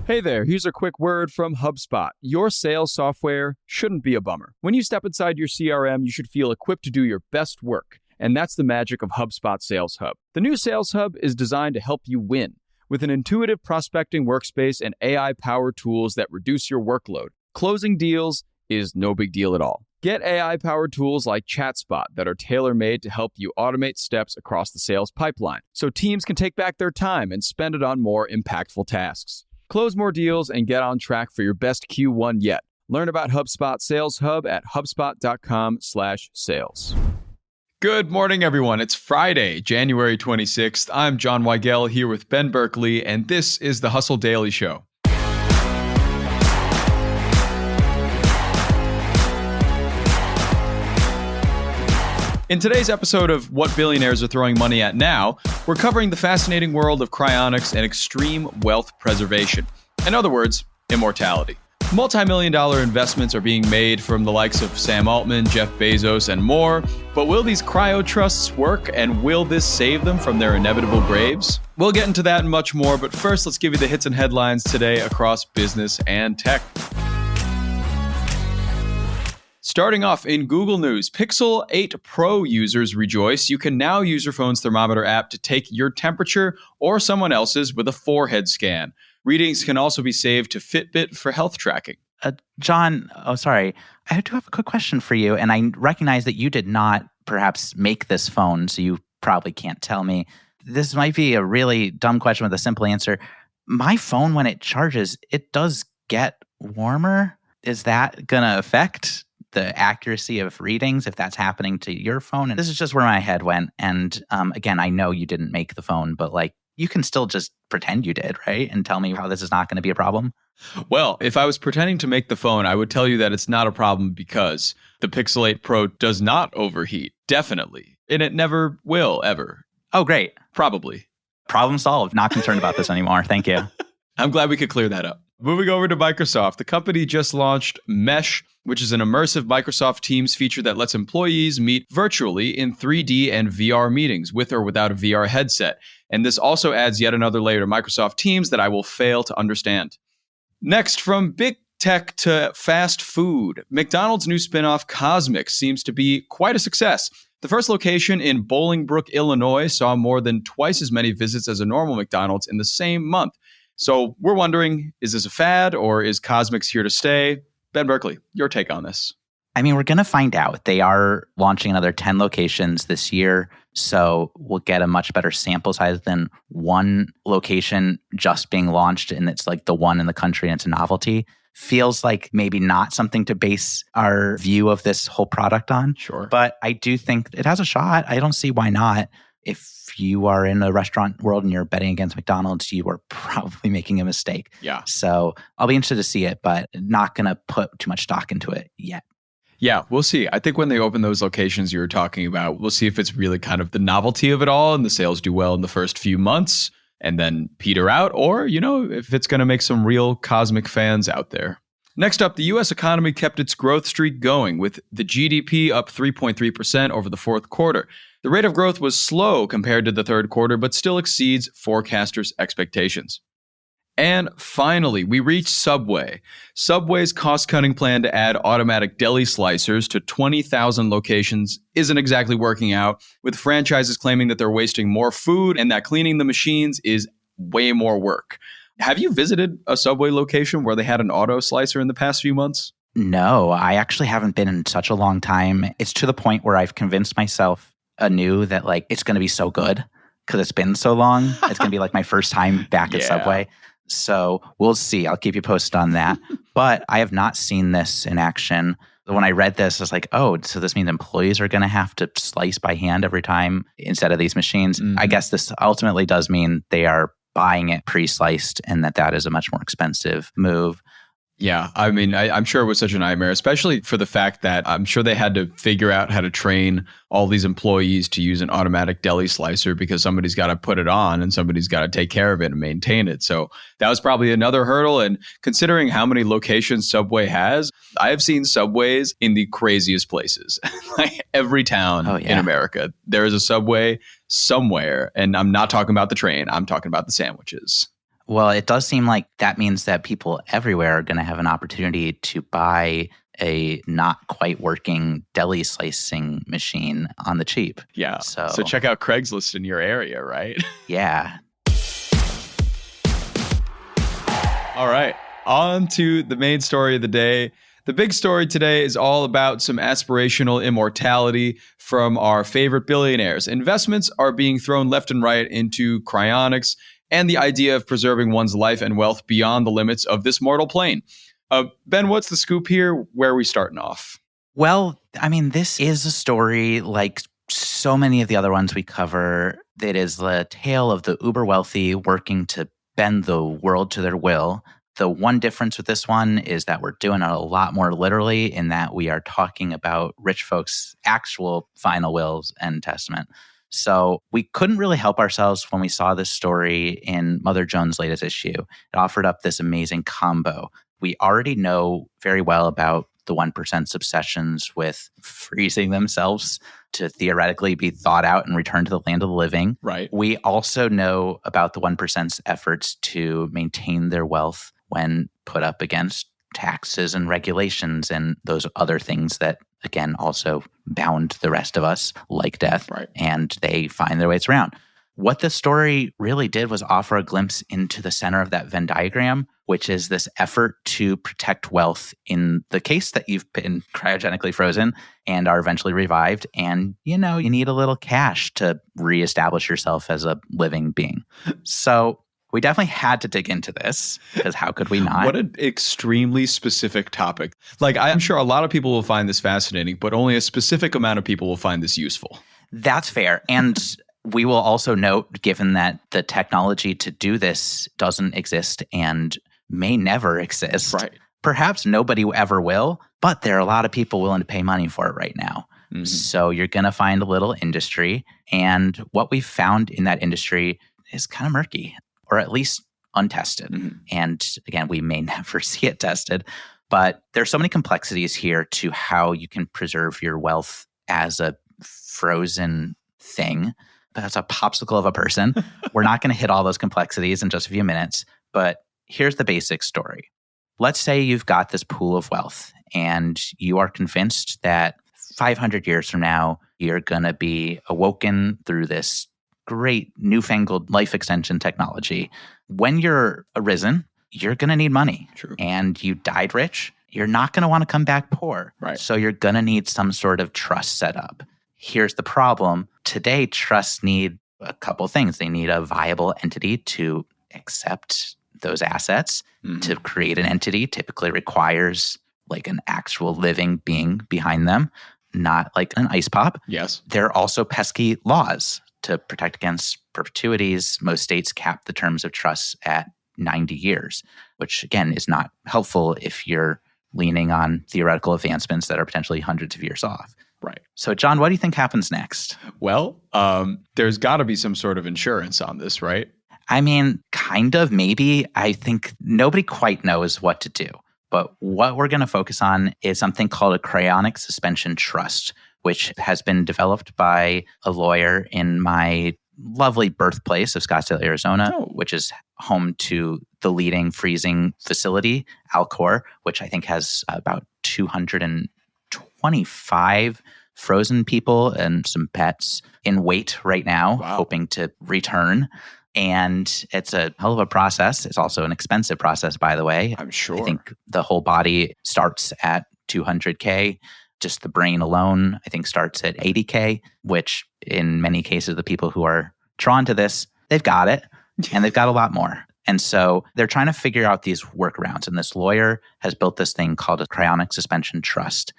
Hey there, here's a quick word from HubSpot. Your sales software shouldn't be a bummer. When you step inside your CRM, you should feel equipped to do your best work. And that's the magic of HubSpot Sales Hub. The new Sales Hub is designed to help you win. With an intuitive prospecting workspace and AI-powered tools that reduce your workload, closing deals is no big deal at all. Get AI-powered tools like ChatSpot that are tailor-made to help you automate steps across the sales pipeline, so teams can take back their time and spend it on more impactful tasks. Close more deals and get on track for your best Q1 yet. Learn about HubSpot Sales Hub at hubspot.com/sales. Good morning, everyone. It's Friday, January 26th. I'm John Weigell here with Ben Berkley, and this is the Hustle Daily Show. In today's episode of What Billionaires Are Throwing Money At Now, we're covering the fascinating world of cryonics and extreme wealth preservation. In other words, immortality. Multi-million-dollar investments are being made from the likes of Sam Altman, Jeff Bezos, and more. But will these cryo trusts work, and will this save them from their inevitable graves? We'll get into that and much more, but first, let's give you the hits and headlines today across business and tech. Starting off in Google News, Pixel 8 Pro users rejoice. You can now use your phone's thermometer app to take your temperature or someone else's with a forehead scan. Readings can also be saved to Fitbit for health tracking. John, sorry. I do have a quick question for you, and I recognize that you did not perhaps make this phone, so you probably can't tell me. This might be a really dumb question with a simple answer. My phone, when it charges, it does get warmer. Is that going to affect the accuracy of readings if that's happening to your phone? And this is just where my head went. And again, I know you didn't make the phone, but you can still just pretend you did, right? And tell me how this is not going to be a problem. Well, if I was pretending to make the phone, I would tell you that it's not a problem because the Pixel 8 Pro does not overheat. Definitely. And it never will, ever. Oh, great. Probably. Problem solved. Not concerned about this anymore. Thank you. I'm glad we could clear that up. Moving over to Microsoft, the company just launched Mesh, which is an immersive Microsoft Teams feature that lets employees meet virtually in 3D and VR meetings with or without a VR headset. And this also adds yet another layer to Microsoft Teams that I will fail to understand. Next, from big tech to fast food, McDonald's new spinoff Cosmic seems to be quite a success. The first location in Bolingbrook, Illinois, saw more than twice as many visits as a normal McDonald's in the same month. So we're wondering, is this a fad or is Cosmix here to stay? Ben Berkley, your take on this. I mean, we're going to find out. They are launching another 10 locations this year, so we'll get a much better sample size than one location just being launched and it's like the one in the country and it's a novelty. Feels like maybe not something to base our view of this whole product on. Sure. But I do think it has a shot. I don't see why not. If you are in the restaurant world and you're betting against McDonald's, you are probably making a mistake. Yeah. So I'll be interested to see it, but not going to put too much stock into it yet. Yeah, we'll see. I think when they open those locations you were talking about, we'll see if it's really kind of the novelty of it all and the sales do well in the first few months and then peter out, or, if it's going to make some real Cosmic fans out there. Next up, the U.S. economy kept its growth streak going with the GDP up 3.3% over the fourth quarter. The rate of growth was slow compared to the third quarter, but still exceeds forecasters' expectations. And finally, we reached Subway. Subway's cost-cutting plan to add automatic deli slicers to 20,000 locations isn't exactly working out, with franchises claiming that they're wasting more food and that cleaning the machines is way more work. Have you visited a Subway location where they had an auto slicer in the past few months? No, I actually haven't been in such a long time. It's to the point where I've convinced myself anew that it's going to be so good because it's been so long. It's going to be my first time back at Subway. So we'll see. I'll keep you posted on that. But I have not seen this in action. When I read this, I was like, oh, so this means employees are going to have to slice by hand every time instead of these machines. Mm-hmm. I guess this ultimately does mean they are buying it pre-sliced and that is a much more expensive move. Yeah, I mean, I'm sure it was such a nightmare, especially for the fact that I'm sure they had to figure out how to train all these employees to use an automatic deli slicer because somebody's got to put it on and somebody's got to take care of it and maintain it. So that was probably another hurdle. And considering how many locations Subway has, I have seen Subways in the craziest places. Every town in America, there is a Subway somewhere. And I'm not talking about the train. I'm talking about the sandwiches. Well, it does seem like that means that people everywhere are going to have an opportunity to buy a not quite working deli slicing machine on the cheap. Yeah. So check out Craigslist in your area, right? Yeah. All right. On to the main story of the day. The big story today is all about some aspirational immortality from our favorite billionaires. Investments are being thrown left and right into cryonics and the idea of preserving one's life and wealth beyond the limits of this mortal plane. Ben, what's the scoop here? Where are we starting off? Well, I mean, this is a story like so many of the other ones we cover. That is the tale of the uber wealthy working to bend the world to their will. The one difference with this one is that we're doing it a lot more literally in that we are talking about rich folks' actual final wills and testament. So we couldn't really help ourselves when we saw this story in Mother Jones' latest issue. It offered up this amazing combo. We already know very well about the 1%'s obsessions with freezing themselves to theoretically be thawed out and returned to the land of the living. Right. We also know about the 1%'s efforts to maintain their wealth when put up against taxes and regulations and those other things that, again, also bound the rest of us like death. Right. And they find their ways around. What the story really did was offer a glimpse into the center of that Venn diagram, which is this effort to protect wealth in the case that you've been cryogenically frozen and are eventually revived. And, you need a little cash to reestablish yourself as a living being. So we definitely had to dig into this because how could we not? What an extremely specific topic. Like, I'm sure a lot of people will find this fascinating, but only a specific amount of people will find this useful. That's fair. And we will also note, given that the technology to do this doesn't exist and may never exist, right. Perhaps nobody ever will, but there are a lot of people willing to pay money for it right now. Mm-hmm. So you're going to find a little industry. And what we've found in that industry is kind of murky, or at least untested. Mm-hmm. And again, we may never see it tested, but there's so many complexities here to how you can preserve your wealth as a frozen thing. That's a popsicle of a person. We're not going to hit all those complexities in just a few minutes, but here's the basic story. Let's say you've got this pool of wealth and you are convinced that 500 years from now, you're going to be awoken through this great newfangled life extension technology. When you're arisen, you're going to need money. True. And you died rich, you're not going to want to come back poor. Right. So you're going to need some sort of trust set up. Here's the problem. Today, trusts need a couple things. They need a viable entity to accept those assets. Mm-hmm. To create an entity typically requires like an actual living being behind them, not like an ice pop. Yes. There are also pesky laws to protect against perpetuities. Most states cap the terms of trusts at 90 years, which again is not helpful if you're leaning on theoretical advancements that are potentially hundreds of years off. Right. So, John, what do you think happens next? Well, there's got to be some sort of insurance on this, right? I mean, kind of, maybe. I think nobody quite knows what to do. But what we're going to focus on is something called a cryonic suspension trust, which has been developed by a lawyer in my lovely birthplace of Scottsdale, Arizona, which is home to the leading freezing facility, Alcor, which I think has about 225 frozen people and some pets in wait right now, hoping to return. And it's a hell of a process. It's also an expensive process, by the way. I'm sure. I think the whole body starts at $200K. Just the brain alone, I think, starts at $80K, which in many cases, the people who are drawn to this, they've got it, and they've got a lot more. And so they're trying to figure out these workarounds. And this lawyer has built this thing called a cryonic suspension trust.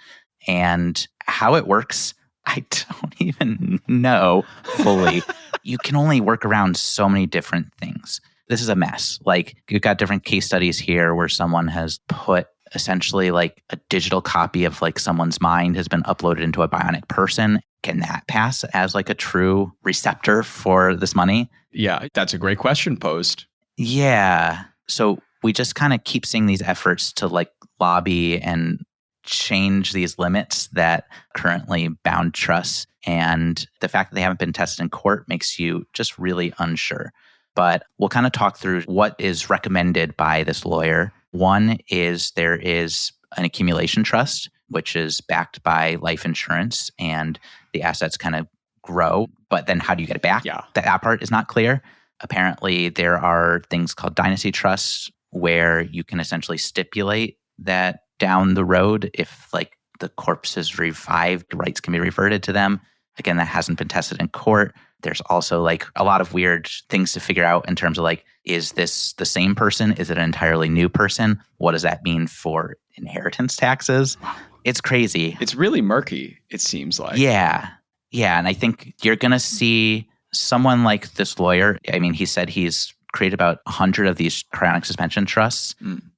And how it works, I don't even know fully. You can only work around so many different things. This is a mess. Like, you've got different case studies here where someone has put essentially like a digital copy of like someone's mind has been uploaded into a bionic person. Can that pass as like a true receptor for this money? Yeah, that's a great question posed. Yeah. So we just kind of keep seeing these efforts to like lobby and change these limits that currently bound trusts. And the fact that they haven't been tested in court makes you just really unsure. but we'll kind of talk through what is recommended by this lawyer. One is there is an accumulation trust, which is backed by life insurance, and the assets kind of grow. But then how do you get it back? Yeah. That part is not clear. Apparently, there are things called dynasty trusts where you can essentially stipulate that down the road, if like the corpse is revived, rights can be reverted to them. Again, that hasn't been tested in court. There's also like a lot of weird things to figure out in terms of like, is this the same person? Is it an entirely new person? What does that mean for inheritance taxes? It's crazy. It's really murky, it seems like. Yeah. Yeah. And I think you're going to see someone like this lawyer. I mean, he said he's created about 100 of these cryonic suspension trusts,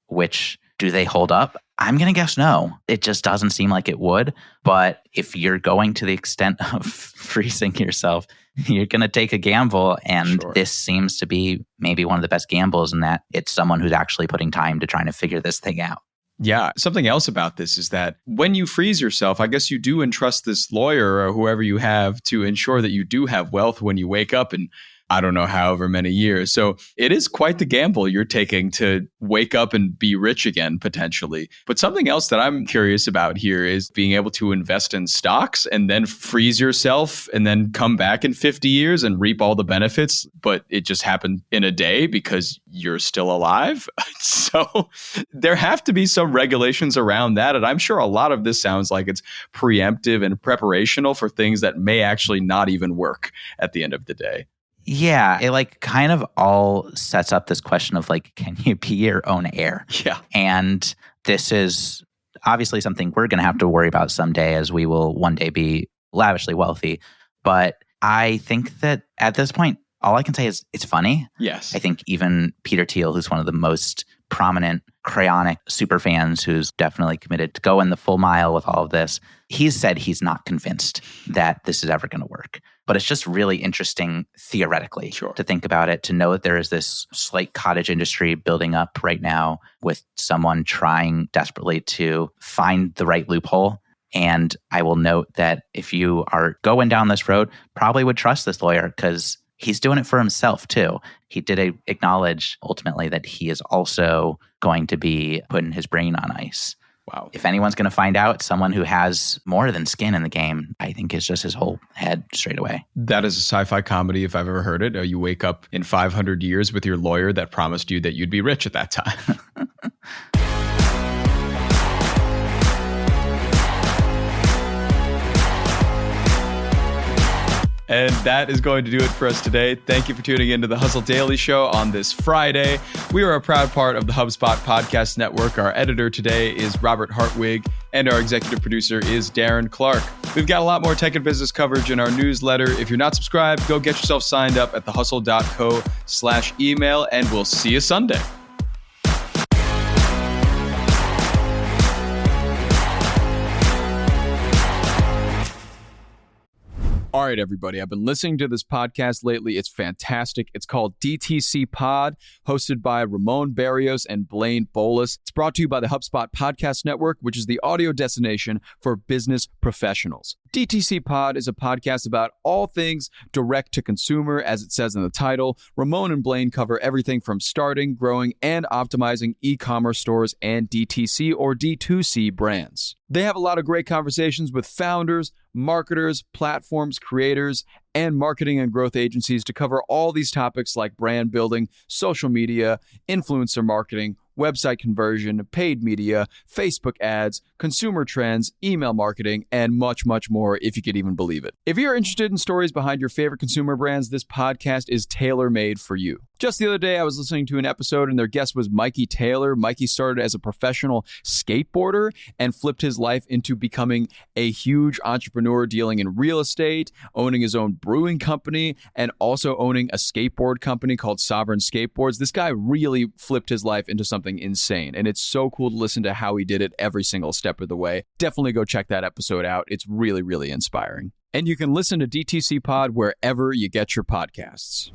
which do they hold up? I'm going to guess no. It just doesn't seem like it would. But if you're going to the extent of freezing yourself, you're going to take a gamble. And This seems to be maybe one of the best gambles in that it's someone who's actually putting time to trying to figure this thing out. Yeah. Something else about this is that when you freeze yourself, I guess you do entrust this lawyer or whoever you have to ensure that you do have wealth when you wake up in, I don't know, however many years. So it is quite the gamble you're taking to wake up and be rich again, potentially. But something else that I'm curious about here is being able to invest in stocks and then freeze yourself and then come back in 50 years and reap all the benefits. But it just happened in a day because you're still alive. So there have to be some regulations around that. And I'm sure a lot of this sounds like it's preemptive and preparational for things that may actually not even work at the end of the day. Yeah, it like kind of all sets up this question of like, can you be your own heir? Yeah. And this is obviously something we're going to have to worry about someday as we will one day be lavishly wealthy. But I think that at this point, all I can say is it's funny. Yes. I think even Peter Thiel, who's one of the most prominent cryonic super fans who's definitely committed to going the full mile with all of this, he's said he's not convinced that this is ever going to work. But it's just really interesting theoretically to think about it, to know that there is this slight cottage industry building up right now with someone trying desperately to find the right loophole. And I will note that if you are going down this road, probably would trust this lawyer because he's doing it for himself too. He did acknowledge ultimately that he is also going to be putting his brain on ice. Wow. If anyone's going to find out, someone who has more than skin in the game, I think is just his whole head straight away. That is a sci-fi comedy if I've ever heard it. You wake up in 500 years with your lawyer that promised you that you'd be rich at that time. And that is going to do it for us today. Thank you for tuning into the Hustle Daily Show on this Friday. We are a proud part of the HubSpot Podcast Network. Our editor today is Robert Hartwig, and our executive producer is Darren Clarke. We've got a lot more tech and business coverage in our newsletter. If you're not subscribed, go get yourself signed up at thehustle.co/email, and we'll see you Sunday. All right, everybody. I've been listening to this podcast lately. It's fantastic. It's called DTC Pod, hosted by Ramon Barrios and Blaine Bolus. It's brought to you by the HubSpot Podcast Network, which is the audio destination for business professionals. DTC Pod is a podcast about all things direct to consumer, as it says in the title. Ramon and Blaine cover everything from starting, growing, and optimizing e-commerce stores and DTC or D2C brands. They have a lot of great conversations with founders, marketers, platforms, creators, and marketing and growth agencies to cover all these topics like brand building, social media, influencer marketing, website conversion, paid media, Facebook ads, consumer trends, email marketing, and much, much more, if you could even believe it. If you're interested in stories behind your favorite consumer brands, this podcast is tailor-made for you. Just the other day, I was listening to an episode and their guest was Mikey Taylor. Mikey started as a professional skateboarder and flipped his life into becoming a huge entrepreneur dealing in real estate, owning his own brewing company, and also owning a skateboard company called Sovereign Skateboards. This guy really flipped his life into something insane, and it's so cool to listen to how he did it every single step of the way. Definitely go check that episode out. It's really, really inspiring. And you can listen to DTC Pod wherever you get your podcasts.